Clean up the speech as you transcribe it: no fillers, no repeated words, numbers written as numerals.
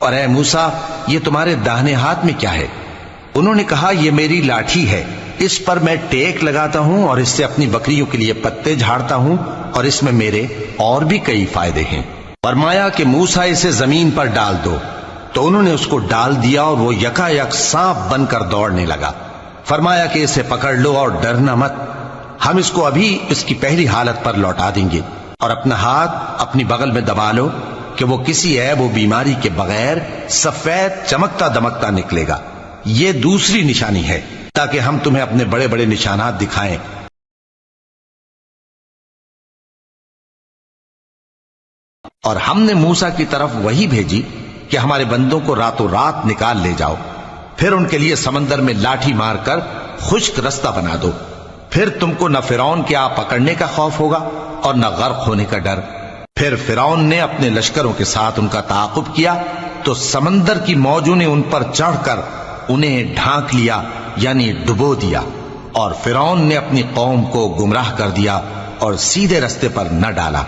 اور اے موسیٰ یہ تمہارے داہنے ہاتھ میں کیا ہے؟ انہوں نے کہا یہ میری لاٹھی ہے، اس پر میں ٹیک لگاتا ہوں اور اس سے اپنی بکریوں کے لیے پتے جھاڑتا ہوں، اور اس میں میرے اور بھی کئی فائدے ہیں۔ فرمایا کہ موسیٰ اسے زمین پر ڈال دو، تو انہوں نے اس کو ڈال دیا اور وہ یکا یک سانپ بن کر دوڑنے لگا۔ فرمایا کہ اسے پکڑ لو اور ڈرنا مت، ہم اس کو ابھی اس کی پہلی حالت پر لوٹا دیں گے، اور اپنا ہاتھ اپنی بغل میں دبا لو کہ وہ کسی عیب و بیماری کے بغیر سفید چمکتا دمکتا نکلے گا۔ یہ دوسری نشانی ہے تاکہ ہم تمہیں اپنے بڑے بڑے نشانات دکھائیں۔ اور ہم نے موسیٰ کی طرف وحی بھیجی کہ ہمارے بندوں کو راتوں رات نکال لے جاؤ، پھر ان کے لیے سمندر میں لاٹھی مار کر خشک رستہ بنا دو، پھر تم کو نہ فرعون کے آ پکڑنے کا خوف ہوگا اور نہ غرق ہونے کا ڈر۔ پھر فرعون نے اپنے لشکروں کے ساتھ ان کا تعاقب کیا تو سمندر کی موجوں نے ان پر چڑھ کر انہیں ڈھانک لیا، یعنی ڈبو دیا، اور فرعون نے اپنی قوم کو گمراہ کر دیا اور سیدھے رستے پر نہ ڈالا۔